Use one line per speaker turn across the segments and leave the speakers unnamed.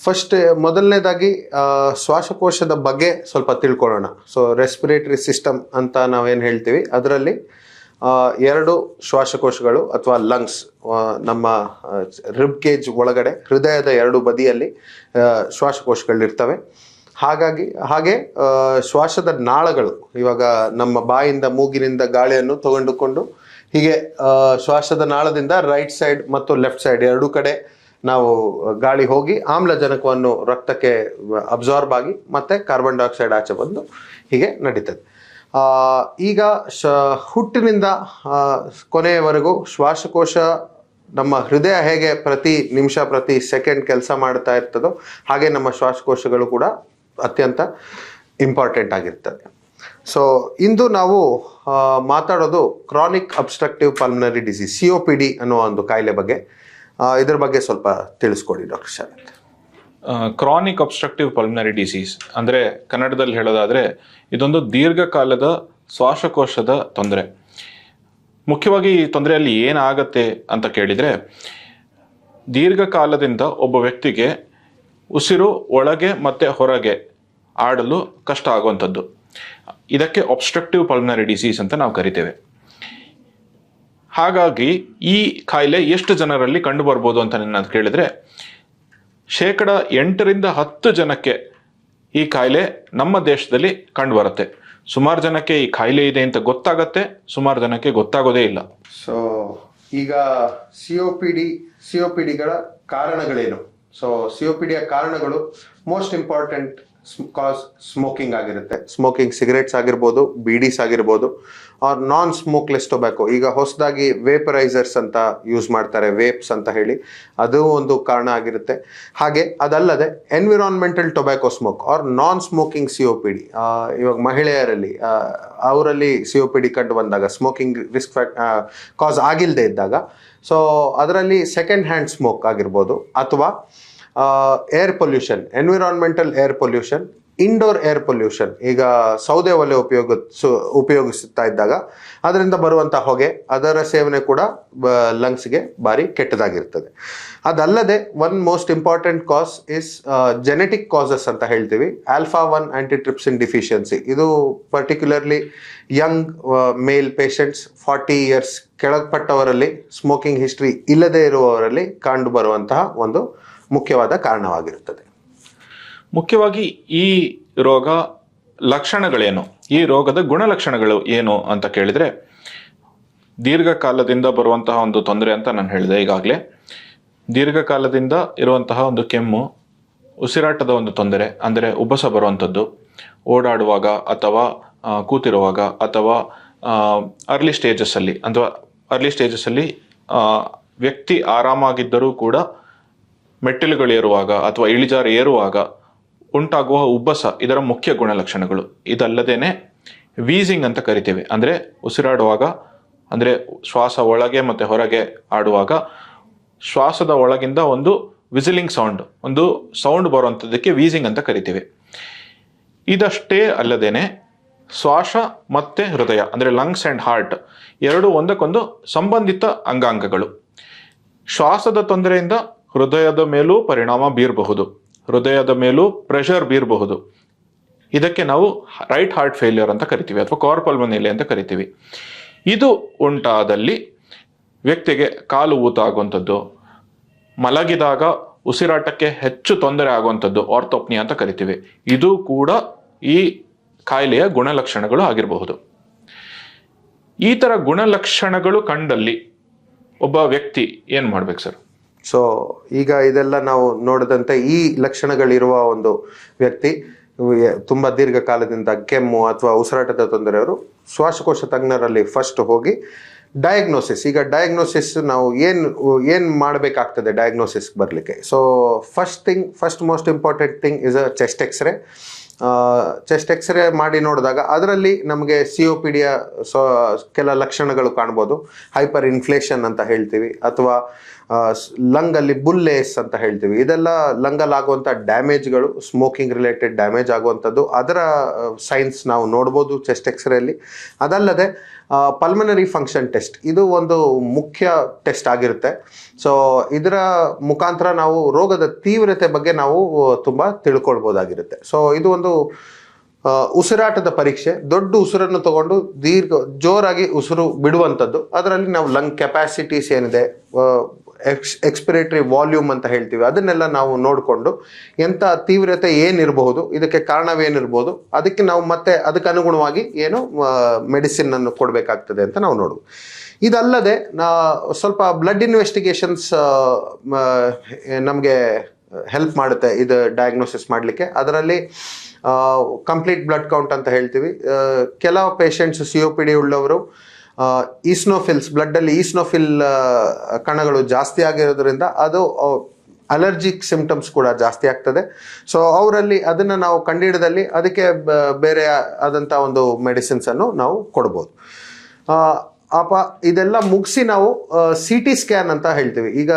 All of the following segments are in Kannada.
ಫಸ್ಟ್ ಮೊದಲನೇದಾಗಿ ಶ್ವಾಸಕೋಶದ ಬಗ್ಗೆ ಸ್ವಲ್ಪ ತಿಳ್ಕೊಳ್ಳೋಣ. ಸೊ ರೆಸ್ಪಿರೇಟರಿ ಸಿಸ್ಟಮ್ ಅಂತ ನಾವೇನು ಹೇಳ್ತೀವಿ, ಅದರಲ್ಲಿ ಎರಡು ಶ್ವಾಸಕೋಶಗಳು ಅಥವಾ ಲಂಗ್ಸ್ ನಮ್ಮ ರಿಬ್ ಕೇಜ್ ಒಳಗಡೆ ಹೃದಯದ ಎರಡು ಬದಿಯಲ್ಲಿ ಶ್ವಾಸಕೋಶಗಳಿರ್ತವೆ. ಹಾಗೆ ಶ್ವಾಸದ ನಾಳಗಳು, ಇವಾಗ ನಮ್ಮ ಬಾಯಿಂದ ಮೂಗಿನಿಂದ ಗಾಳಿಯನ್ನು ತಗೊಂಡುಕೊಂಡು ಹೀಗೆ ಶ್ವಾಸದ ನಾಳದಿಂದ ರೈಟ್ ಸೈಡ್ ಮತ್ತು ಲೆಫ್ಟ್ ಸೈಡ್ ಎರಡೂ ಕಡೆ ನಾವು ಗಾಳಿ ಹೋಗಿ ಆಮ್ಲಜನಕವನ್ನು ರಕ್ತಕ್ಕೆ ಅಬ್ಸಾರ್ಬ್ ಆಗಿ ಮತ್ತೆ ಕಾರ್ಬನ್ ಡೈಆಕ್ಸೈಡ್ ಆಚೆ ಬಂದು ಹೀಗೆ ನಡೀತದೆ. ಈಗ ಹುಟ್ಟಿನಿಂದ ಕೊನೆಯವರೆಗೂ ಶ್ವಾಸಕೋಶ, ನಮ್ಮ ಹೃದಯ ಹೇಗೆ ಪ್ರತಿ ನಿಮಿಷ ಪ್ರತಿ ಸೆಕೆಂಡ್ ಕೆಲಸ ಮಾಡ್ತಾ ಇರ್ತದೋ ಹಾಗೆ ನಮ್ಮ ಶ್ವಾಸಕೋಶಗಳು ಕೂಡ ಅತ್ಯಂತ ಇಂಪಾರ್ಟೆಂಟ್ ಆಗಿರ್ತದೆ. ಸೊ ಇಂದು ನಾವು ಮಾತಾಡೋದು chronic obstructive pulmonary disease, COPD ಅನ್ನೋ ಒಂದು ಕಾಯಿಲೆ ಬಗ್ಗೆ. ಇದ್ರ ಬಗ್ಗೆ ಸ್ವಲ್ಪ ತಿಳಿಸ್ಕೊಡಿ ಡಾಕ್ಟರ್ ಶರತ್.
ಕ್ರಾನಿಕ್ ಅಬ್ಸ್ಟ್ರಕ್ಟಿವ್ ಪಲ್ಮನರಿ ಡಿಸೀಸ್ ಅಂದರೆ ಕನ್ನಡದಲ್ಲಿ ಹೇಳೋದಾದರೆ ಇದೊಂದು ದೀರ್ಘಕಾಲದ ಶ್ವಾಸಕೋಶದ ತೊಂದರೆ. ಮುಖ್ಯವಾಗಿ ಈ ತೊಂದರೆಯಲ್ಲಿ ಏನಾಗತ್ತೆ ಅಂತ ಕೇಳಿದರೆ, ದೀರ್ಘಕಾಲದಿಂದ ಒಬ್ಬ ವ್ಯಕ್ತಿಗೆ ಉಸಿರು ಒಳಗೆ ಮತ್ತು ಹೊರಗೆ ಆಡಲು ಕಷ್ಟ ಆಗುವಂಥದ್ದು. ಇದಕ್ಕೆ ಅಬ್ಸ್ಟ್ರಕ್ಟಿವ್ ಪಲ್ಮನರಿ ಡಿಸೀಸ್ ಅಂತ ನಾವು ಕರಿತೇವೆ. ಹಾಗಾಗಿ ಈ ಕಾಯಿಲೆ ಎಷ್ಟು ಜನರಲ್ಲಿ ಕಂಡು ಬರ್ಬೋದು ಅಂತ ನಾನು ಕೇಳಿದರೆ, 8% 10 ಜನಕ್ಕೆ ಈ ಕಾಯಿಲೆ ನಮ್ಮ ದೇಶದಲ್ಲಿ ಕಂಡು ಬರುತ್ತೆ. ಸುಮಾರು ಜನಕ್ಕೆ ಈ ಕಾಯಿಲೆ ಇದೆ ಅಂತ ಗೊತ್ತಾಗತ್ತೆ, ಸುಮಾರು ಜನಕ್ಕೆ ಗೊತ್ತಾಗೋದೇ ಇಲ್ಲ.
ಸೊ ಈಗ COPDಗಳ ಕಾರಣಗಳೇನು? ಸೊ COPDಯ ಕಾರಣಗಳು ಮೋಸ್ಟ್ ಇಂಪಾರ್ಟೆಂಟ್ ಕಾಸ್ ಸ್ಮೋಕಿಂಗ್ ಆಗಿರುತ್ತೆ. ಸ್ಮೋಕಿಂಗ್, ಸಿಗರೇಟ್ಸ್ ಆಗಿರ್ಬೋದು, ಬೀಡೀಸ್ ಆಗಿರ್ಬೋದು, ಆರ್ ನಾನ್ ಸ್ಮೋಕ್ಲೆಸ್ ಟೊಬ್ಯಾಕೋ. ಈಗ ಹೊಸದಾಗಿ ವೇಪರೈಸರ್ಸ್ ಅಂತ ಯೂಸ್ ಮಾಡ್ತಾರೆ, ವೇಪ್ಸ್ ಅಂತ ಹೇಳಿ, ಅದು ಒಂದು ಕಾರಣ ಆಗಿರುತ್ತೆ. ಹಾಗೆ ಅದಲ್ಲದೆ ಎನ್ವಿರಾನ್ಮೆಂಟಲ್ ಟೊಬ್ಯಾಕೋ ಸ್ಮೋಕ್ ಆರ್ ನಾನ್ ಸ್ಮೋಕಿಂಗ್ COPD. ಇವಾಗ ಮಹಿಳೆಯರಲ್ಲಿ ಅವರಲ್ಲಿ COPD ಕಂಡು ಬಂದಾಗ, ಸ್ಮೋಕಿಂಗ್ ರಿಸ್ಕ್ ಕಾಸ್ ಆಗಿಲ್ಲದೆ ಇದ್ದಾಗ, ಸೊ ಅದರಲ್ಲಿ ಸೆಕೆಂಡ್ ಹ್ಯಾಂಡ್ ಸ್ಮೋಕ್ ಆಗಿರ್ಬೋದು, ಅಥವಾ air pollution, environmental air pollution, indoor air pollution. ಈಗ ಸೌದೆ ಒಲೆ ಉಪಯೋಗಿಸ್ತಾ ಇದ್ದಾಗ ಅದರಿಂದ ಬರುವಂಥ ಹೊಗೆ, ಅದರ ಸೇವನೆ ಕೂಡ ಲಂಗ್ಸ್ಗೆ ಭಾರಿ ಕೆಟ್ಟದಾಗಿರ್ತದೆ. ಅದಲ್ಲದೆ one most important cause is genetic causes ಅಂತ ಹೇಳ್ತೀವಿ. alpha-1 antitrypsin deficiency. ಇದು particularly young male patients, 40 years ಕೆಳಪಟ್ಟವರಲ್ಲಿ, ಸ್ಮೋಕಿಂಗ್ ಹಿಸ್ಟ್ರಿ ಇಲ್ಲದೆ ಇರುವವರಲ್ಲಿ ಕಂಡು ಬರುವಂತಹ ಒಂದು ಮುಖ್ಯವಾದ ಕಾರಣವಾಗಿರುತ್ತದೆ.
ಮುಖ್ಯವಾಗಿ ಈ ರೋಗ ಲಕ್ಷಣಗಳೇನು, ಈ ರೋಗದ ಗುಣಲಕ್ಷಣಗಳು ಏನು ಅಂತ ಕೇಳಿದರೆ, ದೀರ್ಘಕಾಲದಿಂದ ಬರುವಂತಹ ಒಂದು ತೊಂದರೆ ಅಂತ ನಾನು ಹೇಳಿದೆ ಈಗಾಗಲೇ. ದೀರ್ಘಕಾಲದಿಂದ ಇರುವಂತಹ ಒಂದು ಕೆಮ್ಮು, ಉಸಿರಾಟದ ಒಂದು ತೊಂದರೆ ಅಂದರೆ ಉಬ್ಬಸ ಬರುವಂಥದ್ದು, ಓಡಾಡುವಾಗ ಅಥವಾ ಕೂತಿರುವಾಗ, ಅಥವಾ ಅರ್ಲಿ ಸ್ಟೇಜಸ್ಸಲ್ಲಿ ವ್ಯಕ್ತಿ ಆರಾಮಾಗಿದ್ದರೂ ಕೂಡ ಮೆಟ್ಟಿಲುಗಳು ಏರುವಾಗ ಅಥವಾ ಇಳಿಜಾರು ಏರುವಾಗ ಉಂಟಾಗುವ ಉಬ್ಬಸ ಇದರ ಮುಖ್ಯ ಗುಣಲಕ್ಷಣಗಳು. ಇದಲ್ಲದೇನೆ ವೀಸಿಂಗ್ ಅಂತ ಕರಿತೇವೆ, ಅಂದರೆ ಉಸಿರಾಡುವಾಗ, ಅಂದರೆ ಶ್ವಾಸ ಒಳಗೆ ಮತ್ತು ಹೊರಗೆ ಆಡುವಾಗ ಶ್ವಾಸದ ಒಳಗಿಂದ ಒಂದು ವಿಸಿಲಿಂಗ್ ಸೌಂಡ್, ಒಂದು ಸೌಂಡ್ ಬರುವಂಥದ್ದಕ್ಕೆ ವೀಸಿಂಗ್ ಅಂತ ಕರಿತೇವೆ. ಇದಷ್ಟೇ ಅಲ್ಲದೇನೆ ಶ್ವಾಸ ಮತ್ತು ಹೃದಯ ಅಂದರೆ ಲಂಗ್ಸ್ ಆ್ಯಂಡ್ ಹಾರ್ಟ್ ಎರಡು ಒಂದಕ್ಕೊಂದು ಸಂಬಂಧಿತ ಅಂಗಾಂಗಗಳು. ಶ್ವಾಸದ ತೊಂದರೆಯಿಂದ ಹೃದಯದ ಮೇಲೂ ಪರಿಣಾಮ ಬೀರಬಹುದು, ಹೃದಯದ ಮೇಲೂ ಪ್ರೆಷರ್ ಬೀರಬಹುದು. ಇದಕ್ಕೆ ನಾವು ರೈಟ್ ಹಾರ್ಟ್ ಫೇಲ್ಯೂರ್ ಅಂತ ಕರಿತೀವಿ ಅಥವಾ ಕಾರ್ಪಲ್ಮೋನಿಯಾ ಅಂತ ಕರಿತೀವಿ. ಇದು ಉಂಟಾದಲ್ಲಿ ವ್ಯಕ್ತಿಗೆ ಕಾಲು ಊತ ಆಗುವಂಥದ್ದು, ಮಲಗಿದಾಗ ಉಸಿರಾಟಕ್ಕೆ ಹೆಚ್ಚು ತೊಂದರೆ ಆಗುವಂಥದ್ದು ಆರ್ಥೋಪ್ನಿಯಾ ಅಂತ ಕರಿತೀವಿ. ಇದು ಕೂಡ ಈ ಕಾಯಿಲೆಯ ಗುಣಲಕ್ಷಣಗಳು ಆಗಿರಬಹುದು. ಈ ಥರ ಗುಣಲಕ್ಷಣಗಳು ಕಂಡಲ್ಲಿ ಒಬ್ಬ ವ್ಯಕ್ತಿ ಏನು ಮಾಡ್ಬೇಕು ಸರ್?
ಸೊ ಈಗ ಇದೆಲ್ಲ ನಾವು ನೋಡಿದಂತೆ ಈ ಲಕ್ಷಣಗಳಿರುವ ಒಂದು ವ್ಯಕ್ತಿ ತುಂಬ ದೀರ್ಘಕಾಲದಿಂದ ಕೆಮ್ಮು ಅಥವಾ ಉಸಿರಾಟದ ತೊಂದರೆಯವರು ಶ್ವಾಸಕೋಶ ತಜ್ಞರಲ್ಲಿ ಫಸ್ಟ್ ಹೋಗಿ ಡಯಾಗ್ನೋಸಿಸ್. ಈಗ ಡಯಾಗ್ನೋಸಿಸ್ ನಾವು ಏನು ಮಾಡಬೇಕಾಗ್ತದೆ ಡಯಾಗ್ನೋಸಿಸ್ ಬರಲಿಕ್ಕೆ? So first most important thing is a chest x-ray. Chest x-ray ಮಾಡಿ ನೋಡಿದಾಗ ಅದರಲ್ಲಿ ನಮಗೆ COPDಯ ಕೆಲ ಲಕ್ಷಣಗಳು ಕಾಣ್ಬೋದು. ಹೈಪರ್ ಇನ್ಫ್ಲೇಷನ್ ಅಂತ ಹೇಳ್ತೀವಿ, ಅಥವಾ ಲಂಗಲ್ಲಿ ಬುಲ್ಲೇಸ್ ಅಂತ ಹೇಳ್ತೀವಿ. ಇದೆಲ್ಲ ಲಂಗಲ್ಲಿ ಆಗುವಂಥ ಡ್ಯಾಮೇಜ್ಗಳು, ಸ್ಮೋಕಿಂಗ್ ರಿಲೇಟೆಡ್ ಡ್ಯಾಮೇಜ್ ಆಗುವಂಥದ್ದು, ಅದರ ಸೈನ್ಸ್ ನಾವು ನೋಡ್ಬೋದು ಚೆಸ್ಟ್ ಎಕ್ಸ್ರೇಲಿ. ಅದಲ್ಲದೆ ಪಲ್ಮನರಿ ಫಂಕ್ಷನ್ ಟೆಸ್ಟ್, ಇದು ಒಂದು ಮುಖ್ಯ ಟೆಸ್ಟ್ ಆಗಿರುತ್ತೆ. ಸೊ ಇದರ ಮುಖಾಂತರ ನಾವು ರೋಗದ ತೀವ್ರತೆ ಬಗ್ಗೆ ನಾವು ತುಂಬ ತಿಳ್ಕೊಳ್ಬೋದಾಗಿರುತ್ತೆ. ಸೊ ಇದು ಒಂದು ಉಸಿರಾಟದ ಪರೀಕ್ಷೆ. ದೊಡ್ಡ ಉಸಿರನ್ನು ತಗೊಂಡು ಜೋರಾಗಿ ಉಸಿರು ಬಿಡುವಂಥದ್ದು. ಅದರಲ್ಲಿ ನಾವು ಲಂಗ್ ಕೆಪಾಸಿಟೀಸ್ ಏನಿದೆ, ಎಕ್ಸ್ಪಿರೇಟರಿ ವಾಲ್ಯೂಮ್ ಅಂತ ಹೇಳ್ತೀವಿ, ಅದನ್ನೆಲ್ಲ ನಾವು ನೋಡಿಕೊಂಡು ಎಂಥ ತೀವ್ರತೆ ಏನಿರಬಹುದು, ಇದಕ್ಕೆ ಕಾರಣವೇನಿರ್ಬೋದು, ಅದಕ್ಕೆ ನಾವು ಮತ್ತೆ ಅದಕ್ಕೆ ಅನುಗುಣವಾಗಿ ಏನು ಮೆಡಿಸಿನ್ ಅನ್ನು ಕೊಡಬೇಕಾಗ್ತದೆ ಅಂತ ನಾವು ನೋಡ್ಬೋದು. ಇದಲ್ಲದೆ ಸ್ವಲ್ಪ ಬ್ಲಡ್ ಇನ್ವೆಸ್ಟಿಗೇಷನ್ಸ್ ನಮಗೆ ಹೆಲ್ಪ್ ಮಾಡುತ್ತೆ ಇದು ಡಯಾಗ್ನೋಸಿಸ್ ಮಾಡಲಿಕ್ಕೆ. ಅದರಲ್ಲಿ ಕಂಪ್ಲೀಟ್ ಬ್ಲಡ್ ಕೌಂಟ್ ಅಂತ ಹೇಳ್ತೀವಿ. ಕೆಲವು ಪೇಷಂಟ್ಸ್ COPD ಉಳ್ಳವರು ಈಸ್ನೋಫಿಲ್ಸ್, ಬ್ಲಡ್ಡಲ್ಲಿ ಈಸ್ನೋಫಿಲ್ ಕಣಗಳು ಜಾಸ್ತಿ ಆಗಿರೋದ್ರಿಂದ ಅದು ಅಲರ್ಜಿಕ್ ಸಿಂಪ್ಟಮ್ಸ್ ಕೂಡ ಜಾಸ್ತಿ ಆಗ್ತದೆ. ಸೊ ಅವರಲ್ಲಿ ಅದನ್ನು ನಾವು ಕಂಡುಹಿಡಿದಲ್ಲಿ ಅದಕ್ಕೆ ಬೇರೆ ಆದಂಥ ಒಂದು ಮೆಡಿಸಿನ್ಸನ್ನು ನಾವು ಕೊಡ್ಬೋದು. ಇದೆಲ್ಲ ಮುಗಿಸಿ ನಾವು CT ಸ್ಕ್ಯಾನ್ ಅಂತ ಹೇಳ್ತೀವಿ. ಈಗ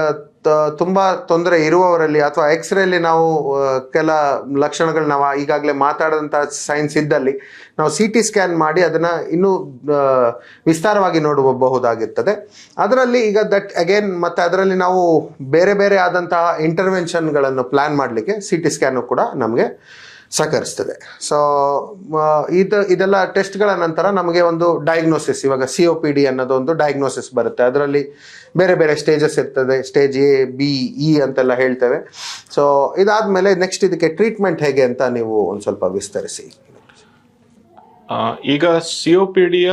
ತುಂಬ ತೊಂದರೆ ಇರುವವರಲ್ಲಿ ಅಥವಾ ಎಕ್ಸ್ರೇಲಿ ನಾವು ಕೆಲ ಲಕ್ಷಣಗಳು ನಾವು ಈಗಾಗಲೇ ಮಾತಾಡಿದಂಥ ಸೈನ್ಸ್ ಇದ್ದಲ್ಲಿ ನಾವು CT ಸ್ಕ್ಯಾನ್ ಮಾಡಿ ಅದನ್ನು ಇನ್ನೂ ವಿಸ್ತಾರವಾಗಿ ನೋಡಬಹುದಾಗಿರ್ತದೆ. ಅದರಲ್ಲಿ ಈಗ ಮತ್ತು ಅದರಲ್ಲಿ ನಾವು ಬೇರೆ ಬೇರೆ ಆದಂತಹ ಇಂಟರ್ವೆನ್ಷನ್ಗಳನ್ನು ಪ್ಲ್ಯಾನ್ ಮಾಡಲಿಕ್ಕೆ CT ಸ್ಕ್ಯಾನು ಕೂಡ ನಮಗೆ ಸಹಕರಿಸ್ತದೆ. ಸೊ ಇದೆಲ್ಲ ಟೆಸ್ಟ್ಗಳ ನಂತರ ನಮಗೆ ಒಂದು ಡಯಾಗ್ನೋಸಿಸ್, ಇವಾಗ COPD ಅನ್ನೋದು ಒಂದು ಡಯಾಗ್ನೋಸಿಸ್ ಬರುತ್ತೆ. ಅದರಲ್ಲಿ ಬೇರೆ ಬೇರೆ ಸ್ಟೇಜಸ್ ಇರ್ತದೆ, ಸ್ಟೇಜ್ A, B, E ಅಂತೆಲ್ಲ ಹೇಳ್ತೇವೆ. ಸೊ ಇದಾದಮೇಲೆ ನೆಕ್ಸ್ಟ್ ಇದಕ್ಕೆ ಟ್ರೀಟ್ಮೆಂಟ್ ಹೇಗೆ ಅಂತ ನೀವು ಒಂದು ಸ್ವಲ್ಪ ವಿಸ್ತರಿಸಿ.
ಈಗ COPDಯ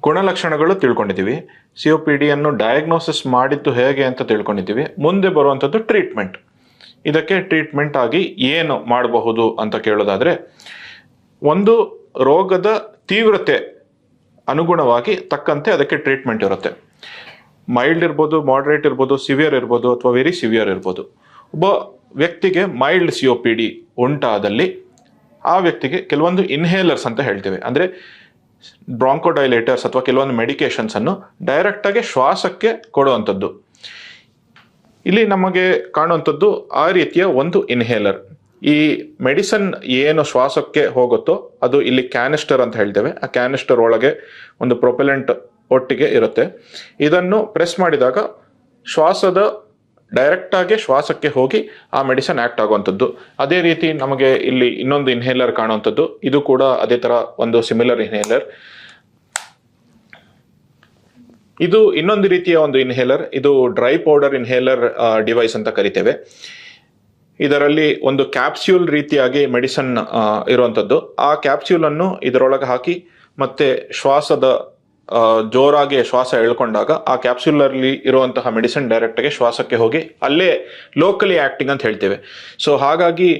ಗುಣಲಕ್ಷಣಗಳು ತಿಳ್ಕೊಂಡಿದ್ದೀವಿ, COPDಯನ್ನು ಡಯಾಗ್ನೋಸಿಸ್ ಮಾಡಿದ್ದು ಹೇಗೆ ಅಂತ ತಿಳ್ಕೊಂಡಿದ್ದೀವಿ. ಮುಂದೆ ಬರುವಂಥದ್ದು ಟ್ರೀಟ್ಮೆಂಟ್. ಇದಕ್ಕೆ ಟ್ರೀಟ್ಮೆಂಟ್ ಆಗಿ ಏನು ಮಾಡಬಹುದು ಅಂತ ಕೇಳೋದಾದರೆ, ಒಂದು ರೋಗದ ತೀವ್ರತೆ ಅನುಗುಣವಾಗಿ ತಕ್ಕಂತೆ ಅದಕ್ಕೆ ಟ್ರೀಟ್ಮೆಂಟ್ ಇರುತ್ತೆ. ಮೈಲ್ಡ್ ಇರ್ಬೋದು, ಮಾಡ್ರೇಟ್ ಇರ್ಬೋದು, ಸಿವಿಯರ್ ಇರ್ಬೋದು, ಅಥವಾ ವೆರಿ ಸಿವಿಯರ್ ಇರ್ಬೋದು. ಒಬ್ಬ ವ್ಯಕ್ತಿಗೆ ಮೈಲ್ಡ್ COPD ಉಂಟಾದಲ್ಲಿ ಆ ವ್ಯಕ್ತಿಗೆ ಕೆಲವೊಂದು ಇನ್ಹೇಲರ್ಸ್ ಅಂತ ಹೇಳ್ತೇವೆ, ಅಂದರೆ ಬ್ರಾಂಕೋಡೈಲೇಟರ್ಸ್ ಅಥವಾ ಕೆಲವೊಂದು ಮೆಡಿಕೇಶನ್ಸನ್ನು ಡೈರೆಕ್ಟಾಗಿ ಶ್ವಾಸಕ್ಕೆ ಕೊಡುವಂಥದ್ದು. ಇಲ್ಲಿ ನಮಗೆ ಕಾಣುವಂಥದ್ದು ಆ ರೀತಿಯ ಒಂದು ಇನ್ಹೇಲರ್. ಈ ಮೆಡಿಸನ್ ಏನು ಶ್ವಾಸಕ್ಕೆ ಹೋಗುತ್ತೋ ಅದು ಇಲ್ಲಿ ಕ್ಯಾನಿಸ್ಟರ್ ಅಂತ ಹೇಳ್ತೇವೆ. ಆ ಕ್ಯಾನಿಸ್ಟರ್ ಒಳಗೆ ಒಂದು ಪ್ರೊಪೆಲೆಂಟ್ ಒಟ್ಟಿಗೆ ಇರುತ್ತೆ. ಇದನ್ನು ಪ್ರೆಸ್ ಮಾಡಿದಾಗ ಡೈರೆಕ್ಟಾಗಿ ಶ್ವಾಸಕ್ಕೆ ಹೋಗಿ ಆ ಮೆಡಿಸನ್ ಆ್ಯಕ್ಟ್ ಆಗುವಂಥದ್ದು. ಅದೇ ರೀತಿ ನಮಗೆ ಇಲ್ಲಿ ಇನ್ನೊಂದು ಇನ್ಹೇಲರ್ ಕಾಣುವಂಥದ್ದು. ಇದು ಕೂಡ ಅದೇ ಥರ ಒಂದು ಸಿಮಿಲರ್ ಇನ್ಹೇಲರ್. ಇದು ಇನ್ನೊಂದು ರೀತಿಯ ಒಂದು ಇನ್ಹೇಲರ್. ಇದು ಡ್ರೈ ಪೌಡರ್ ಇನ್ಹೇಲರ್ ಡಿವೈಸ್ ಅಂತ ಕರಿತೇವೆ. ಇದರಲ್ಲಿ ಒಂದು ಕ್ಯಾಪ್ಸ್ಯೂಲ್ ರೀತಿಯಾಗಿ ಮೆಡಿಸನ್ ಇರುವಂಥದ್ದು. ಆ ಕ್ಯಾಪ್ಸ್ಯೂಲ್ ಅನ್ನು ಇದರೊಳಗೆ ಹಾಕಿ ಮತ್ತೆ ಜೋರಾಗಿ ಶ್ವಾಸ ಎಳ್ಕೊಂಡಾಗ ಆ ಕ್ಯಾಪ್ಸ್ಯೂಲಲ್ಲಿ ಇರುವಂತಹ ಮೆಡಿಸಿನ್ ಡೈರೆಕ್ಟಾಗಿ ಶ್ವಾಸಕ್ಕೆ ಹೋಗಿ ಅಲ್ಲೇ ಲೋಕಲಿ ಆಕ್ಟಿಂಗ್ ಅಂತ ಹೇಳ್ತೇವೆ. ಸೊ ಹಾಗಾಗಿ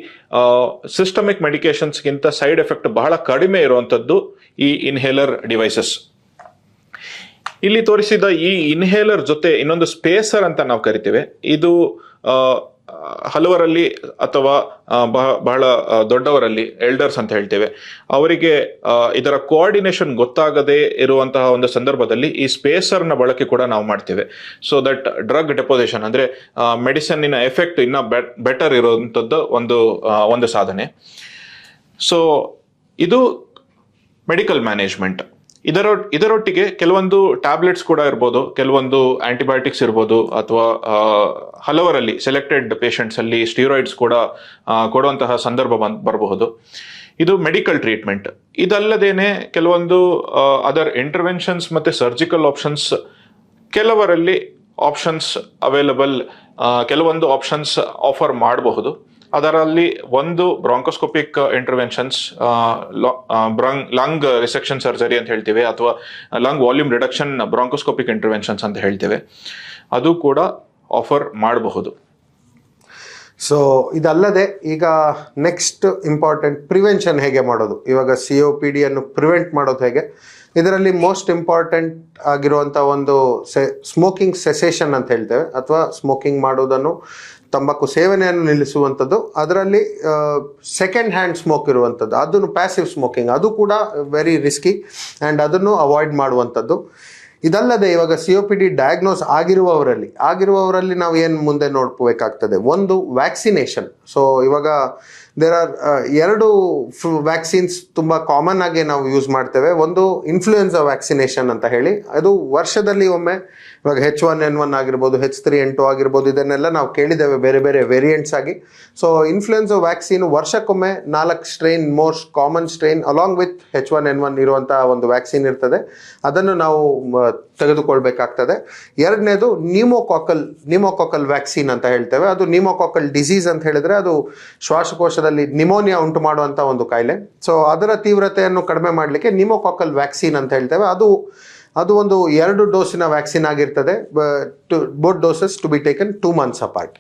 ಸಿಸ್ಟಮಿಕ್ ಮೆಡಿಕೇಶನ್ಸ್ಗಿಂತ ಸೈಡ್ ಎಫೆಕ್ಟ್ ಬಹಳ ಕಡಿಮೆ ಇರುವಂಥದ್ದು ಈ ಇನ್ಹೇಲರ್ ಡಿವೈಸಸ್. ಇಲ್ಲಿ ತೋರಿಸಿದ ಈ ಇನ್ಹೇಲರ್ ಜೊತೆ ಇನ್ನೊಂದು ಸ್ಪೇಸರ್ ಅಂತ ನಾವು ಕರಿತೇವೆ. ಇದು ಹಲವರಲ್ಲಿ ಅಥವಾ ಬಹಳ ದೊಡ್ಡವರಲ್ಲಿ, ಎಲ್ಡರ್ಸ್ ಅಂತ ಹೇಳ್ತೇವೆ, ಅವರಿಗೆ ಇದರ ಕೋಆರ್ಡಿನೇಷನ್ ಗೊತ್ತಾಗದೇ ಇರುವಂತಹ ಒಂದು ಸಂದರ್ಭದಲ್ಲಿ ಈ ಸ್ಪೇಸರ್ನ ಬಳಕೆ ಕೂಡ ನಾವು ಮಾಡ್ತೇವೆ. ಸೊ ದಟ್ ಡ್ರಗ್ ಡೆಪೋಸಿಷನ್, ಅಂದರೆ ಮೆಡಿಸಿನ್ನಿನ ಎಫೆಕ್ಟ್ ಇನ್ನ ಬೆಟರ್ ಇರುವಂಥದ್ದು ಒಂದು ಸಾಧನೆ. ಸೊ ಇದು ಮೆಡಿಕಲ್ ಮ್ಯಾನೇಜ್ಮೆಂಟ್. ಇದರೊಟ್ಟಿಗೆ ಕೆಲವೊಂದು ಟ್ಯಾಬ್ಲೆಟ್ಸ್ ಕೂಡ ಇರ್ಬೋದು, ಕೆಲವೊಂದು ಆಂಟಿಬಯೋಟಿಕ್ಸ್ ಇರ್ಬೋದು, ಅಥವಾ ಹಲವರಲ್ಲಿ ಸೆಲೆಕ್ಟೆಡ್ ಪೇಷಂಟ್ಸ್ ಅಲ್ಲಿ ಸ್ಟೀರಾಯ್ಡ್ಸ್ ಕೂಡ ಕೊಡುವಂತಹ ಸಂದರ್ಭ ಬರಬಹುದು. ಇದು ಮೆಡಿಕಲ್ ಟ್ರೀಟ್ಮೆಂಟ್. ಇದಲ್ಲದೇನೆ ಕೆಲವೊಂದು ಅದರ್ ಇಂಟರ್ವೆನ್ಷನ್ಸ್ ಮತ್ತೆ ಸರ್ಜಿಕಲ್ ಆಪ್ಷನ್ಸ್, ಕೆಲವರಲ್ಲಿ ಆಪ್ಷನ್ಸ್ ಅವೈಲಬಲ್, ಕೆಲವೊಂದು ಆಪ್ಷನ್ಸ್ ಆಫರ್ ಮಾಡಬಹುದು. ಅದರಲ್ಲಿ ಒಂದು ಬ್ರಾಂಕೋಸ್ಕೋಪಿಕ್ ಇಂಟರ್ವೆನ್ಷನ್ಸ್, ಲಂಗ್ ರಿಸೆಕ್ಷನ್ ಸರ್ಜರಿ ಅಂತ ಹೇಳ್ತೇವೆ, ಅಥವಾ ಲಂಗ್ ವಾಲ್ಯೂಮ್ ರಿಡಕ್ಷನ್ ಬ್ರಾಂಕೋಸ್ಕೋಪಿಕ್ ಇಂಟರ್ವೆನ್ಷನ್ಸ್ ಅಂತ ಹೇಳ್ತೇವೆ, ಅದು ಕೂಡ ಆಫರ್ ಮಾಡಬಹುದು.
ಸೊ ಇದಲ್ಲದೆ ಈಗ ನೆಕ್ಸ್ಟ್ ಇಂಪಾರ್ಟೆಂಟ್ ಪ್ರಿವೆನ್ಷನ್ ಹೇಗೆ ಮಾಡೋದು. ಇವಾಗ COPD ಅನ್ನು ಪ್ರಿವೆಂಟ್ ಮಾಡೋದು ಹೇಗೆ, ಇದರಲ್ಲಿ ಮೋಸ್ಟ್ ಇಂಪಾರ್ಟೆಂಟ್ ಆಗಿರುವಂಥ ಒಂದು ಸ್ಮೋಕಿಂಗ್ ಸೆಸೇಷನ್ ಅಂತ ಹೇಳ್ತೇವೆ, ಅಥವಾ ಸ್ಮೋಕಿಂಗ್ ಮಾಡೋದನ್ನು, ತಂಬಾಕು ಸೇವನೆಯನ್ನು ನಿಲ್ಲಿಸುವಂಥದ್ದು. ಅದರಲ್ಲಿ ಸೆಕೆಂಡ್ ಹ್ಯಾಂಡ್ ಸ್ಮೋಕ್ ಇರುವಂಥದ್ದು, ಅದನ್ನು ಪ್ಯಾಸಿವ್ ಸ್ಮೋಕಿಂಗ್, ಅದು ಕೂಡ ವೆರಿ ರಿಸ್ಕಿ ಆ್ಯಂಡ್ ಅದನ್ನು ಅವಾಯ್ಡ್ ಮಾಡುವಂಥದ್ದು. ಇದಲ್ಲದೆ ಇವಾಗ COPD ಡಯಾಗ್ನೋಸ್ ಆಗಿರುವವರಲ್ಲಿ ನಾವು ಏನು ಮುಂದೆ ನೋಡ್ಕೋಬೇಕಾಗ್ತದೆ, ಒಂದು ವ್ಯಾಕ್ಸಿನೇಷನ್. ಸೊ ಇವಾಗ ದೇರ್ ಆರ್ ಎರಡು ವ್ಯಾಕ್ಸಿನ್ಸ್ ತುಂಬ ಕಾಮನ್ ಆಗಿ ನಾವು ಯೂಸ್ ಮಾಡ್ತೇವೆ. ಒಂದು ಇನ್ಫ್ಲೂಯೆನ್ಸಾ ವ್ಯಾಕ್ಸಿನೇಷನ್ ಅಂತ ಹೇಳಿ, ಅದು ವರ್ಷದಲ್ಲಿ ಒಮ್ಮೆ, ಇವಾಗ H1N1 ಆಗಿರ್ಬೋದು, H3N2 ಆಗಿರ್ಬೋದು, ಇದನ್ನೆಲ್ಲ ನಾವು ಕೇಳಿದ್ದೇವೆ ಬೇರೆ ಬೇರೆ ವೇರಿಯಂಟ್ಸ್ ಆಗಿ. ಸೊ ಇನ್ಫ್ಲೂಯೆನ್ಸಾ ವ್ಯಾಕ್ಸಿನ್ ವರ್ಷಕ್ಕೊಮ್ಮೆ 4 strain, most common strain along with H1N1 ಇರುವಂತಹ ಒಂದು ವ್ಯಾಕ್ಸಿನ್ ಇರ್ತದೆ, ಅದನ್ನು ನಾವು ತೆಗೆದುಕೊಳ್ಬೇಕಾಗ್ತದೆ. ಎರಡನೇದು ನ್ಯೂಮೋಕಾಕಲ್ ವ್ಯಾಕ್ಸಿನ್ ಅಂತ ಹೇಳ್ತೇವೆ. ಅದು ನ್ಯೂಮೋಕಾಕಲ್ ಡಿಸೀಸ್ ಅಂತ ಹೇಳಿದ್ರೆ ಅದು ಶ್ವಾಸಕೋಶದಲ್ಲಿ ನಿಮೋನಿಯಾ ಉಂಟು ಮಾಡುವಂಥ ಒಂದು ಕಾಯಿಲೆ. ಸೊ ಅದರ ತೀವ್ರತೆಯನ್ನು ಕಡಿಮೆ ಮಾಡಲಿಕ್ಕೆ ನ್ಯೂಮೋಕಾಕಲ್ ವ್ಯಾಕ್ಸಿನ್ ಅಂತ ಹೇಳ್ತೇವೆ. ಅದು ಒಂದು 2 ಡೋಸಿನ ವ್ಯಾಕ್ಸಿನ್ ಆಗಿರ್ತದೆ. Both doses to be taken 2 months apart.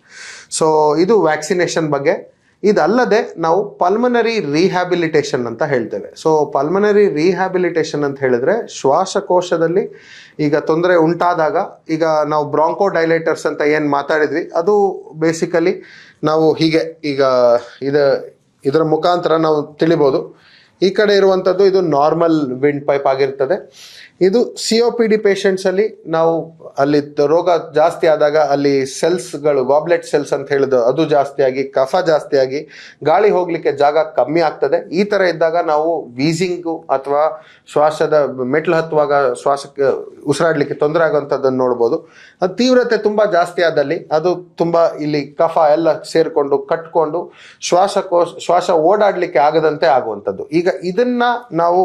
So ಇದು ವ್ಯಾಕ್ಸಿನೇಷನ್ ಬಗ್ಗೆ. ಇದಲ್ಲದೆ ನಾವು ಪಲ್ಮನರಿ ರಿಹ್ಯಾಬಿಲಿಟೇಷನ್ ಅಂತ ಹೇಳ್ತೇವೆ. ಸೊ ಪಲ್ಮನರಿ ರಿಹ್ಯಾಬಿಲಿಟೇಷನ್ ಅಂತ ಹೇಳಿದ್ರೆ ಶ್ವಾಸಕೋಶದಲ್ಲಿ ಈಗ ತೊಂದರೆ ಉಂಟಾದಾಗ, ಈಗ ನಾವು ಬ್ರಾಂಕೋ ಡೈಲೇಟರ್ಸ್ ಅಂತ ಏನು ಮಾತಾಡಿದ್ವಿ, ಅದು ಬೇಸಿಕಲಿ ನಾವು ಹೀಗೆ ಈಗ ಇದರ ಮುಖಾಂತರ ನಾವು ತಿಳಿಬೋದು. ಈ ಕಡೆ ಇರುವಂಥದ್ದು ಇದು ನಾರ್ಮಲ್ ವಿಂಡ್ ಪೈಪ್ ಆಗಿರ್ತದೆ. ಇದು COPD ಪೇಷಂಟ್ಸಲ್ಲಿ ನಾವು ಅಲ್ಲಿ ರೋಗ ಜಾಸ್ತಿ ಆದಾಗ ಅಲ್ಲಿ ಸೆಲ್ಸ್ಗಳು, ಗಾಬ್ಲೆಟ್ ಸೆಲ್ಸ್ ಅಂತ ಹೇಳಿದ್ದು, ಅದು ಜಾಸ್ತಿಯಾಗಿ, ಕಫ ಜಾಸ್ತಿಯಾಗಿ, ಗಾಳಿ ಹೋಗ್ಲಿಕ್ಕೆ ಜಾಗ ಕಮ್ಮಿ ಆಗ್ತದೆ. ಈ ಥರ ಇದ್ದಾಗ ನಾವು ವೀಸಿಂಗು ಅಥವಾ ಶ್ವಾಸದ ಮೆಟ್ಲು ಹತ್ತುವಾಗ ಶ್ವಾಸಕ್ಕೆ ಉಸಿರಾಡಲಿಕ್ಕೆ ತೊಂದರೆ ಆಗುವಂಥದ್ದನ್ನು ನೋಡ್ಬೋದು. ಅದು ತೀವ್ರತೆ ತುಂಬ ಜಾಸ್ತಿ ಆದಲ್ಲಿ ಅದು ತುಂಬ ಇಲ್ಲಿ ಕಫ ಎಲ್ಲ ಸೇರಿಕೊಂಡು ಕಟ್ಕೊಂಡು ಶ್ವಾಸ ಓಡಾಡಲಿಕ್ಕೆ ಆಗದಂತೆ ಆಗುವಂಥದ್ದು. ಈಗ ಇದನ್ನ ನಾವು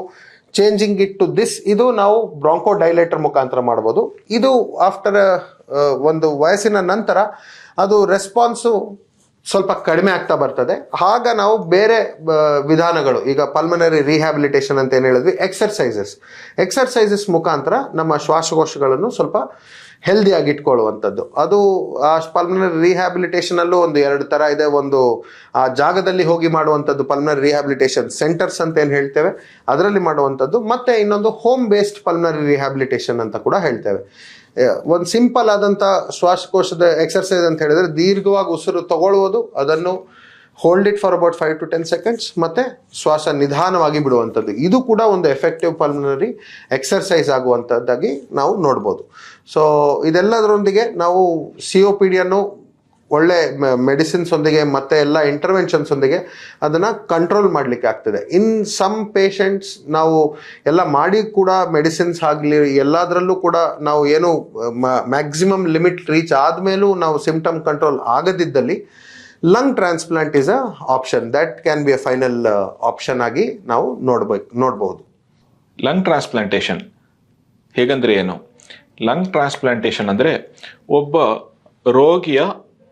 ಚೇಂಜಿಂಗ್ ಇಟ್ ಟು ದಿಸ್, ಇದು ನಾವು ಬ್ರಾಂಕೋ ಡೈಲೇಟರ್ ಮುಖಾಂತರ ಮಾಡ್ಬೋದು. ಇದು ಆಫ್ಟರ್ ಒಂದು ವಯಸ್ಸಿನ ನಂತರ ಅದು ರೆಸ್ಪಾನ್ಸು ಸ್ವಲ್ಪ ಕಡಿಮೆ ಆಗ್ತಾ ಬರ್ತದೆ. ಆಗ ನಾವು ಬೇರೆ ವಿಧಾನಗಳು, ಈಗ ಪಲ್ಮನರಿ ರಿಹ್ಯಾಬಿಲಿಟೇಷನ್ ಅಂತ ಏನು ಹೇಳಿದ್ವಿ, ಎಕ್ಸರ್ಸೈಸಸ್ ಮುಖಾಂತರ ನಮ್ಮ ಶ್ವಾಸಕೋಶಗಳನ್ನು ಸ್ವಲ್ಪ ಹೆಲ್ದಿಯಾಗಿ ಇಟ್ಕೊಳ್ಳುವಂಥದ್ದು. ಅದು ಆ ಪಲ್ಮನರಿ ರಿಹ್ಯಾಬಿಲಿಟೇಷನ್ ಅಲ್ಲೂ ಒಂದು 2 ಥರ ಇದೆ. ಒಂದು ಆ ಜಾಗದಲ್ಲಿ ಹೋಗಿ ಮಾಡುವಂಥದ್ದು, ಪಲ್ಮನರಿ ರಿಹ್ಯಾಬಿಲಿಟೇಷನ್ ಸೆಂಟರ್ಸ್ ಅಂತ ಏನು ಹೇಳ್ತೇವೆ, ಅದರಲ್ಲಿ ಮಾಡುವಂಥದ್ದು. ಮತ್ತೆ ಇನ್ನೊಂದು ಹೋಮ್ ಬೇಸ್ಡ್ ಪಲ್ಮನರಿ ರಿಹ್ಯಾಬಿಲಿಟೇಷನ್ ಅಂತ ಕೂಡ ಹೇಳ್ತೇವೆ. ಒಂದು ಸಿಂಪಲ್ ಆದಂಥ ಶ್ವಾಸಕೋಶದ ಎಕ್ಸರ್ಸೈಸ್ ಅಂತ ಹೇಳಿದ್ರೆ, ದೀರ್ಘವಾಗಿ ಉಸಿರು ತಗೊಳ್ಳುವುದು, ಅದನ್ನು hold it for about 5 to 10 seconds, ಮತ್ತೆ ಶ್ವಾಸ ನಿಧಾನವಾಗಿ ಬಿಡುವಂಥದ್ದು. ಇದು ಕೂಡ ಒಂದು ಎಫೆಕ್ಟಿವ್ ಪಲ್ಮನರಿ ಎಕ್ಸರ್ಸೈಸ್ ಆಗುವಂಥದ್ದಾಗಿ ನಾವು ನೋಡ್ಬೋದು. ಸೊ ಇದೆಲ್ಲದರೊಂದಿಗೆ ನಾವು COPDಯನ್ನು ಒಳ್ಳೆ ಮೆಡಿಸಿನ್ಸ್ ಒಂದಿಗೆ ಮತ್ತೆ ಎಲ್ಲ ಇಂಟರ್ವೆನ್ಷನ್ಸ್ ಒಂದಿಗೆ ಅದನ್ನು ಕಂಟ್ರೋಲ್ ಮಾಡಲಿಕ್ಕೆ ಆಗ್ತದೆ. ಇನ್ ಸಮ್ ಪೇಷಂಟ್ಸ್ ನಾವು ಎಲ್ಲ ಮಾಡಿ ಕೂಡ ಮೆಡಿಸಿನ್ಸ್ ಆಗಲಿ ಎಲ್ಲದರಲ್ಲೂ ಕೂಡ ನಾವು ಏನು ಮ್ಯಾಕ್ಸಿಮಮ್ ಲಿಮಿಟ್ ರೀಚ್ ಆದಮೇಲೂ ನಾವು ಸಿಂಪ್ಟಮ್ ಕಂಟ್ರೋಲ್ ಆಗದಿದ್ದಲ್ಲಿ lung transplant is a option. That can be a final option ಆಗಿ ನಾವು ನೋಡ್ಬೋದು.
ಲಂಗ್ ಟ್ರಾನ್ಸ್ಪ್ಲಾಂಟೇಷನ್ ಹೇಗಂದ್ರೆ ಏನು? ಲಂಗ್ ಟ್ರಾನ್ಸ್ಪ್ಲಾಂಟೇಷನ್ ಅಂದರೆ ಒಬ್ಬ ರೋಗಿಯ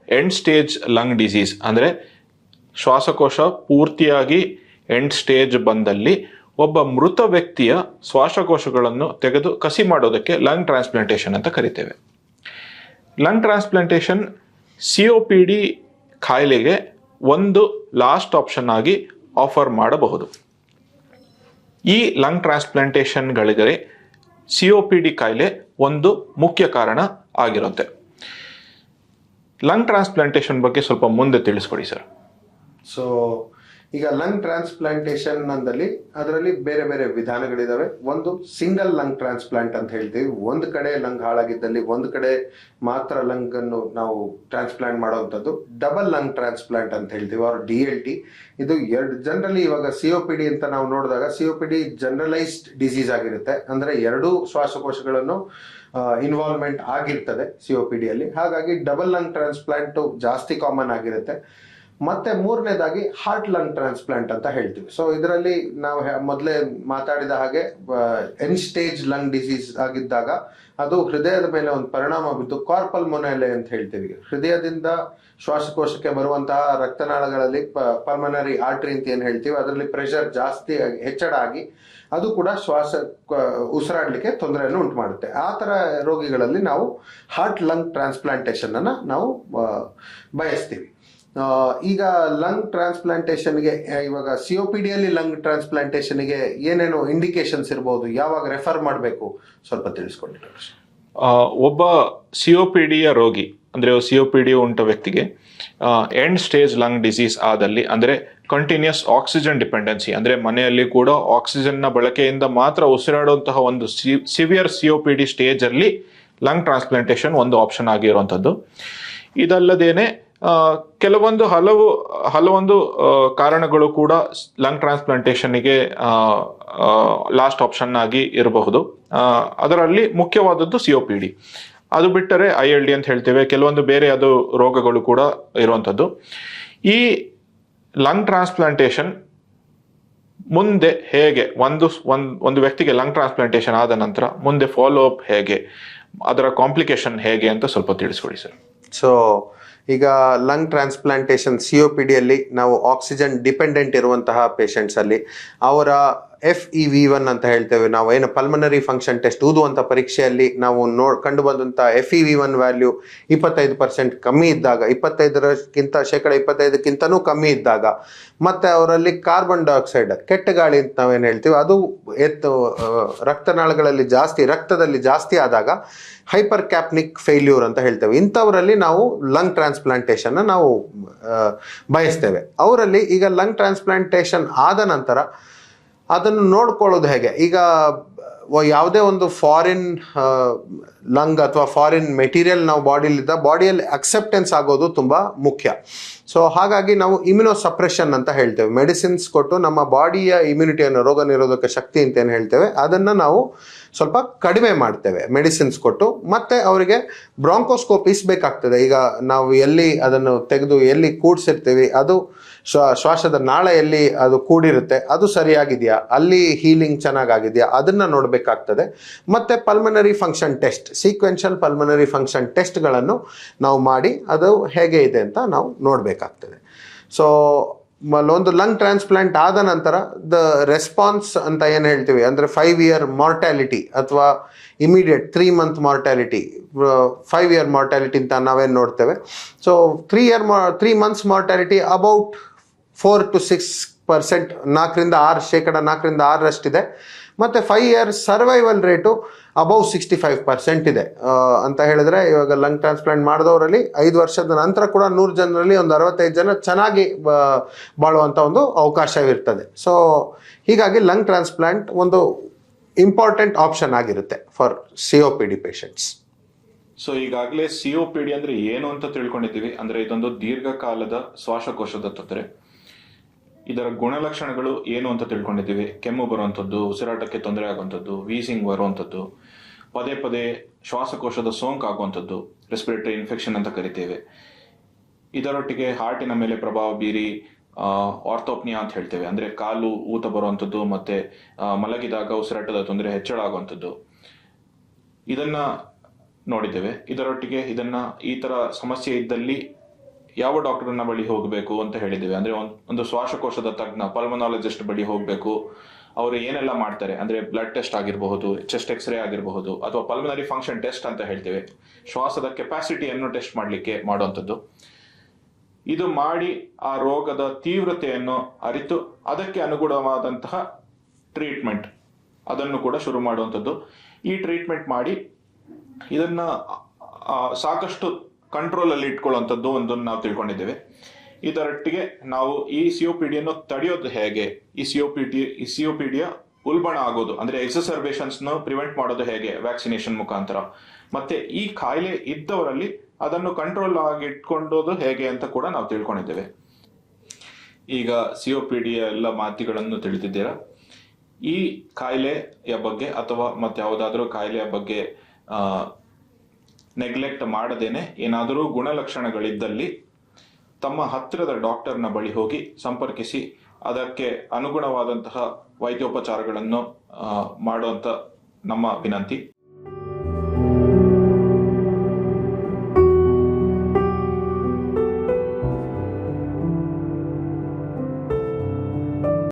ಎಂಡ್ ಸ್ಟೇಜ್ ಲಂಗ್ ಡಿಸೀಸ್, ಅಂದರೆ ಶ್ವಾಸಕೋಶ ಪೂರ್ತಿಯಾಗಿ ಎಂಡ್ ಸ್ಟೇಜ್ ಬಂದಲ್ಲಿ ಒಬ್ಬ ಮೃತ ವ್ಯಕ್ತಿಯ ಶ್ವಾಸಕೋಶಗಳನ್ನು ತೆಗೆದು ಕಸಿ ಮಾಡೋದಕ್ಕೆ ಲಂಗ್ ಟ್ರಾನ್ಸ್ಪ್ಲಾಂಟೇಷನ್ ಅಂತ ಕರಿತೇವೆ. ಲಂಗ್ ಟ್ರಾನ್ಸ್ಪ್ಲಾಂಟೇಷನ್ COPD ಕಾಯಿಲೆಗೆ ಒಂದು ಲಾಸ್ಟ್ ಆಪ್ಷನ್ ಆಗಿ ಆಫರ್ ಮಾಡಬಹುದು. ಈ ಲಂಗ್ ಟ್ರಾನ್ಸ್ಪ್ಲಾಂಟೇಷನ್ಗಳಿಗೆ COPD ಕಾಯಿಲೆ ಒಂದು ಮುಖ್ಯ ಕಾರಣ ಆಗಿರುತ್ತೆ. ಲಂಗ್ ಟ್ರಾನ್ಸ್ಪ್ಲಾಂಟೇಷನ್ ಬಗ್ಗೆ ಸ್ವಲ್ಪ ಮುಂದೆ ತಿಳಿಸ್ಕೊಡಿ ಸರ್.
ಸೊ ಈಗ ಲಂಗ್ ಟ್ರಾನ್ಸ್ಪ್ಲಾಂಟೇಷನ್ ಅಂದಲ್ಲಿ ಅದರಲ್ಲಿ ಬೇರೆ ಬೇರೆ ವಿಧಾನಗಳಿದಾವೆ. ಒಂದು ಸಿಂಗಲ್ ಲಂಗ್ ಟ್ರಾನ್ಸ್ಪ್ಲಾಂಟ್ ಅಂತ ಹೇಳ್ತೀವಿ. ಒಂದು ಕಡೆ ಲಂಗ್ ಹಾಳಾಗಿದ್ದಲ್ಲಿ ಒಂದು ಕಡೆ ಮಾತ್ರ ಲಂಗ್ ಅನ್ನು ನಾವು ಟ್ರಾನ್ಸ್ಪ್ಲಾಂಟ್ ಮಾಡುವಂಥದ್ದು. ಡಬಲ್ ಲಂಗ್ ಟ್ರಾನ್ಸ್ಪ್ಲಾಂಟ್ ಅಂತ ಹೇಳ್ತೀವಿ, ಅವ್ರ DLT. ಇದು ಜನರಲಿ ಇವಾಗ COPD ಅಂತ ನಾವು ನೋಡಿದಾಗ COPD ಜನರಲೈಸ್ಡ್ ಡಿಸೀಸ್ ಆಗಿರುತ್ತೆ, ಅಂದ್ರೆ 2 ಶ್ವಾಸಕೋಶಗಳನ್ನು ಇನ್ವಾಲ್ವ್ಮೆಂಟ್ ಆಗಿರ್ತದೆ COPD ಅಲ್ಲಿ. ಹಾಗಾಗಿ ಡಬಲ್ ಲಂಗ್ ಟ್ರಾನ್ಸ್ಪ್ಲಾಂಟ್ ಜಾಸ್ತಿ ಕಾಮನ್ ಆಗಿರುತ್ತೆ. ಮತ್ತೆ ಮೂರನೇದಾಗಿ ಹಾರ್ಟ್ ಲಂಗ್ ಟ್ರಾನ್ಸ್ಪ್ಲಾಂಟ್ ಅಂತ ಹೇಳ್ತೀವಿ. ಸೊ ಇದರಲ್ಲಿ ನಾವು ಮೊದಲೇ ಮಾತಾಡಿದ ಹಾಗೆ ಎಂಡ್ ಸ್ಟೇಜ್ ಲಂಗ್ ಡಿಸೀಸ್ ಆಗಿದ್ದಾಗ ಅದು ಹೃದಯದ ಮೇಲೆ ಒಂದು ಪರಿಣಾಮ ಬಿದ್ದು ಕಾರ್ಪಲ್ ಮೊನೈಲೆ ಅಂತ ಹೇಳ್ತೀವಿ. ಹೃದಯದಿಂದ ಶ್ವಾಸಕೋಶಕ್ಕೆ ಬರುವಂತಹ ರಕ್ತನಾಳಗಳಲ್ಲಿ ಪಲ್ಮನರಿ ಆರ್ಟರಿ ಅಂತ ಏನು ಹೇಳ್ತೀವಿ, ಅದರಲ್ಲಿ ಪ್ರೆಷರ್ ಜಾಸ್ತಿ ಹೆಚ್ಚಳ ಆಗಿ ಅದು ಕೂಡ ಉಸಿರಾಡಲಿಕ್ಕೆ ತೊಂದರೆಯನ್ನು ಉಂಟು ಮಾಡುತ್ತೆ. ಆ ಥರ ರೋಗಿಗಳಲ್ಲಿ ನಾವು ಹಾರ್ಟ್ ಲಂಗ್ ಟ್ರಾನ್ಸ್ಪ್ಲಾಂಟೇಷನ್ ಅನ್ನು ನಾವು ಬಯಸ್ತೀವಿ. ಈಗ ಲಂಗ್ ಟ್ರಾನ್ಸ್ಪ್ಲಾಂಟೇಷನ್ಗೆ ಇವಾಗ COPD ಅಲ್ಲಿ ಲಂಗ್ ಟ್ರಾನ್ಸ್ಪ್ಲಾಂಟೇಷನ್ಗೆ ಏನೇನು ಇಂಡಿಕೇಶನ್ಸ್ ಇರ್ಬೋದು, ಯಾವಾಗ ರೆಫರ್ ಮಾಡಬೇಕು ಸ್ವಲ್ಪ ತಿಳಿಸ್ಕೊಡಿ ಡಾಕ್ಟರ್.
ಒಬ್ಬ ಸಿಒಪಿಡಿಯ ರೋಗಿ ಅಂದ್ರೆ ಸಿಒಪಿಡಿ ಉಂಟ ವ್ಯಕ್ತಿಗೆ ಎಂಡ್ ಸ್ಟೇಜ್ ಲಂಗ್ ಡಿಸೀಸ್ ಆದಲ್ಲಿ, ಅಂದ್ರೆ ಕಂಟಿನ್ಯೂಸ್ ಆಕ್ಸಿಜನ್ ಡಿಪೆಂಡೆನ್ಸಿ, ಅಂದ್ರೆ ಮನೆಯಲ್ಲಿ ಕೂಡ ಆಕ್ಸಿಜನ್ ನ ಬಳಕೆಯಿಂದ ಮಾತ್ರ ಉಸಿರಾಡುವಂತಹ ಒಂದು ಸಿವಿಯರ್ ಸಿಒಪಿಡಿ ಸ್ಟೇಜ್ ಅಲ್ಲಿ ಲಂಗ್ ಟ್ರಾನ್ಸ್ಪ್ಲಾಂಟೇಷನ್ ಒಂದು ಆಪ್ಷನ್ ಆಗಿರುವಂತದ್ದು. ಇದಲ್ಲದೇನೆ ಹಲವೊಂದು ಕಾರಣಗಳು ಕೂಡ ಲಂಗ್ ಟ್ರಾನ್ಸ್ಪ್ಲಾಂಟೇಷನ್ಗೆ ಲಾಸ್ಟ್ ಆಪ್ಷನ್ ಆಗಿ ಇರಬಹುದು. ಅದರಲ್ಲಿ ಮುಖ್ಯವಾದದ್ದು COPD. ಅದು ಬಿಟ್ಟರೆ ILD ಅಂತ ಹೇಳ್ತೇವೆ, ಕೆಲವೊಂದು ಬೇರೆ ಅದು ರೋಗಗಳು ಕೂಡ ಇರುವಂಥದ್ದು. ಈ ಲಂಗ್ ಟ್ರಾನ್ಸ್ಪ್ಲಾಂಟೇಷನ್ ಮುಂದೆ ಹೇಗೆ ಒಂದು ವ್ಯಕ್ತಿಗೆ ಲಂಗ್ ಟ್ರಾನ್ಸ್ಪ್ಲಾಂಟೇಷನ್ ಆದ ನಂತರ ಮುಂದೆ ಫಾಲೋ ಅಪ್ ಹೇಗೆ, ಅದರ ಕಾಂಪ್ಲಿಕೇಶನ್ ಹೇಗೆ ಅಂತ ಸ್ವಲ್ಪ ತಿಳಿಸ್ಕೊಡಿ ಸರ್.
ಸೊ ಈಗ ಲಂಗ್ ಟ್ರಾನ್ಸ್ಪ್ಲಾಂಟೇಷನ್ COPD ಅಲ್ಲಿ ನಾವು ಆಕ್ಸಿಜನ್ ಡಿಪೆಂಡೆಂಟ್ ಇರುವಂತಹ ಪೇಷಂಟ್ಸ್ ಅಲ್ಲಿ ಅವರ FEV1 ಅಂತ ಹೇಳ್ತೇವೆ ನಾವು, ಏನು ಪಲ್ಮನರಿ ಫಂಕ್ಷನ್ ಟೆಸ್ಟ್ ಊದುವಂಥ ಪರೀಕ್ಷೆಯಲ್ಲಿ ನಾವು ಕಂಡು ಬಂದಂಥ FEV1 ವ್ಯಾಲ್ಯೂ 25% ಕಮ್ಮಿ ಇದ್ದಾಗ, 25%, ಕಮ್ಮಿ ಇದ್ದಾಗ, ಮತ್ತೆ ಅವರಲ್ಲಿ ಕಾರ್ಬನ್ ಡೈಆಕ್ಸೈಡ್ ಕೆಟ್ಟ ಗಾಳಿ ಅಂತ ನಾವೇನು ಹೇಳ್ತೀವಿ ಅದು ರಕ್ತದಲ್ಲಿ ಜಾಸ್ತಿ ಆದಾಗ ಹೈಪರ್ ಕ್ಯಾಪ್ನಿಕ್ ಫೇಲ್ಯೂರ್ ಅಂತ ಹೇಳ್ತೇವೆ. ಇಂಥವರಲ್ಲಿ ನಾವು ಲಂಗ್ ಟ್ರಾನ್ಸ್ಪ್ಲಾಂಟೇಷನ್ ನಾವು ಬಯಸ್ತೇವೆ. ಅವರಲ್ಲಿ ಈಗ ಲಂಗ್ ಟ್ರಾನ್ಸ್ಪ್ಲಾಂಟೇಷನ್ ಆದ ನಂತರ ಅದನ್ನು ನೋಡ್ಕೊಳ್ಳೋದು ಹೇಗೆ, ಈಗ ಯಾವುದೇ ಒಂದು ಫಾರಿನ್ ಲಂಗ್ ಅಥವಾ ಫಾರಿನ್ ಮೆಟೀರಿಯಲ್ ನಾವು ಬಾಡಿಯಲ್ಲಿ ಅಕ್ಸೆಪ್ಟೆನ್ಸ್ ಆಗೋದು ತುಂಬ ಮುಖ್ಯ. ಸೊ ಹಾಗಾಗಿ ನಾವು ಇಮ್ಯುನೋಸಪ್ರೆಷನ್ ಅಂತ ಹೇಳ್ತೇವೆ, ಮೆಡಿಸಿನ್ಸ್ ಕೊಟ್ಟು ನಮ್ಮ ಬಾಡಿಯ ಇಮ್ಯುನಿಟಿಯನ್ನು, ರೋಗ ನಿರೋಧಕ ಶಕ್ತಿ ಅಂತ ಏನು ಹೇಳ್ತೇವೆ ಅದನ್ನು ನಾವು ಸ್ವಲ್ಪ ಕಡಿಮೆ ಮಾಡ್ತೇವೆ ಮೆಡಿಸಿನ್ಸ್ ಕೊಟ್ಟು. ಮತ್ತೆ ಅವರಿಗೆ ಬ್ರಾಂಕೋಸ್ಕೋಪ್ ಬೇಕಾಗ್ತದೆ. ಈಗ ನಾವು ಎಲ್ಲಿ ಅದನ್ನು ತೆಗೆದು ಎಲ್ಲಿ ಕೂಡಿಸಿರ್ತೀವಿ ಅದು ಶ್ವಾಸದ ನಾಳೆಯಲ್ಲಿ ಅದು ಕೂಡಿರುತ್ತೆ, ಅದು ಸರಿಯಾಗಿದೆಯಾ, ಅಲ್ಲಿ ಹೀಲಿಂಗ್ ಚೆನ್ನಾಗಿದೆಯಾ ಅದನ್ನು ನೋಡಬೇಕಾಗ್ತದೆ. ಮತ್ತು pulmonary function test, sequential pulmonary function ಟೆಸ್ಟ್ಗಳನ್ನು ನಾವು ಮಾಡಿ ಅದು ಹೇಗೆ ಇದೆ ಅಂತ ನಾವು ನೋಡಬೇಕಾಗ್ತದೆ. ಸೊ ಒಂದು ಲಂಗ್ ಟ್ರಾನ್ಸ್ಪ್ಲಾಂಟ್ ಆದ ನಂತರ ದ ರೆಸ್ಪಾನ್ಸ್ ಅಂತ ಏನು ಹೇಳ್ತೀವಿ, ಅಂದರೆ 5 year ಮಾರ್ಟ್ಯಾಲಿಟಿ ಅಥವಾ immediate 3 month mortality, 5 year mortality ಅಂತ ನಾವೇನು ನೋಡ್ತೇವೆ. So 3 months mortality about 4 to 6%, 4% 6% ಇದೆ. ಮತ್ತು 5 year ಸರ್ವೈವಲ್ ರೇಟು ಅಬೌವ್ 65% ಇದೆ ಅಂತ ಹೇಳಿದ್ರೆ, ಇವಾಗ ಲಂಗ್ ಟ್ರಾನ್ಸ್ಪ್ಲಾಂಟ್ ಮಾಡಿದವರಲ್ಲಿ 5 ವರ್ಷದ ನಂತರ ಕೂಡ 100 ಜನರಲ್ಲಿ ಒಂದು 65 ಜನ ಚೆನ್ನಾಗಿ ಬಾಳುವಂಥ ಒಂದು ಅವಕಾಶವಿರ್ತದೆ. ಸೊ ಹೀಗಾಗಿ ಲಂಗ್ ಟ್ರಾನ್ಸ್ಪ್ಲಾಂಟ್ ಒಂದು ಇಂಪಾರ್ಟೆಂಟ್ ಆಪ್ಷನ್ ಆಗಿರುತ್ತೆ ಫಾರ್ COPD ಪೇಷಂಟ್ಸ್.
ಸೊ ಈಗಾಗಲೇ COPD ಅಂದ್ರೆ ಏನು ಅಂತ ತಿಳ್ಕೊಂಡಿದ್ದೀವಿ. ಅಂದ್ರೆ ಇದೊಂದು ದೀರ್ಘಕಾಲದ ಶ್ವಾಸಕೋಶದ ತೊಂದರೆ. ಇದರ ಗುಣಲಕ್ಷಣಗಳು ಏನು ಅಂತ ತಿಳ್ಕೊಂಡಿದ್ದೀವಿ. ಕೆಮ್ಮು ಬರುವಂಥದ್ದು, ಉಸಿರಾಟಕ್ಕೆ ತೊಂದರೆ ಆಗುವಂಥದ್ದು, ವೀಸಿಂಗ್ ಬರುವಂಥದ್ದು, ಪದೇ ಪದೇ ಶ್ವಾಸಕೋಶದ ಸೋಂಕು ಆಗುವಂಥದ್ದು, ರೆಸ್ಪಿರೇಟರಿ ಇನ್ಫೆಕ್ಷನ್ ಅಂತ ಕರಿತೇವೆ. ಇದರೊಟ್ಟಿಗೆ ಹಾರ್ಟಿನ ಮೇಲೆ ಪ್ರಭಾವ ಬೀರಿ ಆರ್ಥೋಪ್ನಿಯಾ ಅಂತ ಹೇಳ್ತೇವೆ, ಅಂದ್ರೆ ಕಾಲು ಊತ ಬರುವಂಥದ್ದು, ಮತ್ತೆ ಮಲಗಿದಾಗ ಉಸಿರಾಟದ ತೊಂದರೆ ಹೆಚ್ಚಳ ಆಗುವಂಥದ್ದು, ಇದನ್ನ ನೋಡಿದ್ದೇವೆ. ಇದರೊಟ್ಟಿಗೆ ಈ ತರ ಸಮಸ್ಯೆ ಇದ್ದಲ್ಲಿ ಯಾವ ಡಾಕ್ಟರ್ನ ಬಳಿ ಹೋಗಬೇಕು ಅಂತ ಹೇಳಿದ್ದೇವೆ. ಅಂದ್ರೆ ಒಂದು ಶ್ವಾಸಕೋಶದ ತಜ್ಞ ಪಲ್ಮನಾಲಜಿಸ್ಟ್ ಬಳಿ ಹೋಗಬೇಕು. ಅವರು ಏನೆಲ್ಲ ಮಾಡ್ತಾರೆ ಅಂದ್ರೆ ಬ್ಲಡ್ ಟೆಸ್ಟ್ ಆಗಿರಬಹುದು, ಚೆಸ್ಟ್ ಎಕ್ಸ್ರೇ ಆಗಿರಬಹುದು, ಅಥವಾ ಪಲ್ಮನರಿ ಫಂಕ್ಷನ್ ಟೆಸ್ಟ್ ಅಂತ ಹೇಳ್ತೇವೆ, ಶ್ವಾಸದ ಕೆಪಾಸಿಟಿಯನ್ನು ಟೆಸ್ಟ್ ಮಾಡಲಿಕ್ಕೆ ಮಾಡುವಂಥದ್ದು. ಇದು ಮಾಡಿ ಆ ರೋಗದ ತೀವ್ರತೆಯನ್ನು ಅರಿತು ಅದಕ್ಕೆ ಅನುಗುಣವಾದಂತಹ ಟ್ರೀಟ್ಮೆಂಟ್ ಅದನ್ನು ಕೂಡ ಶುರು ಮಾಡುವಂಥದ್ದು. ಈ ಟ್ರೀಟ್ಮೆಂಟ್ ಮಾಡಿ ಇದನ್ನ ಸಾಕಷ್ಟು ಕಂಟ್ರೋಲ್ ಅಲ್ಲಿ ಇಟ್ಕೊಳ್ಳುವಂಥದ್ದು ಒಂದನ್ನು ನಾವು ತಿಳ್ಕೊಂಡಿದ್ದೇವೆ. ಇದರೊಟ್ಟಿಗೆ ನಾವು ಈ COPDಯನ್ನು ತಡೆಯೋದು ಹೇಗೆ, ಈ COPDಯ ಉಲ್ಬಣ ಆಗೋದು ಅಂದ್ರೆ ಎಕ್ಸಸರ್ಬೇಷನ್ಸ್ ಪ್ರಿವೆಂಟ್ ಮಾಡೋದು ಹೇಗೆ ವ್ಯಾಕ್ಸಿನೇಷನ್ ಮುಖಾಂತರ, ಮತ್ತೆ ಈ ಕಾಯಿಲೆ ಇದ್ದವರಲ್ಲಿ ಅದನ್ನು ಕಂಟ್ರೋಲ್ ಆಗಿ ಇಟ್ಕೊಂಡೋದು ಹೇಗೆ ಅಂತ ಕೂಡ ನಾವು ತಿಳ್ಕೊಂಡಿದ್ದೇವೆ. ಈಗ COPDಯ ಎಲ್ಲ ಮಾಹಿತಿಗಳನ್ನು ತಿಳಿದಿದ್ದೀರಾ. ಈ ಕಾಯಿಲೆಯ ಬಗ್ಗೆ ಅಥವಾ ಮತ್ತೆ ಯಾವುದಾದ್ರೂ ಕಾಯಿಲೆಯ ಬಗ್ಗೆ ನೆಗ್ಲೆಕ್ಟ್ ಮಾಡದೇನೆ ಏನಾದರೂ ಗುಣಲಕ್ಷಣಗಳಿದ್ದಲ್ಲಿ ತಮ್ಮ ಹತ್ತಿರದ ಡಾಕ್ಟರ್ನ ಬಳಿ ಹೋಗಿ ಸಂಪರ್ಕಿಸಿ ಅದಕ್ಕೆ ಅನುಗುಣವಾದಂತಹ ವೈದ್ಯೋಪಚಾರಗಳನ್ನು ಮಾಡುವಂತ ನಮ್ಮ ವಿನಂತಿ.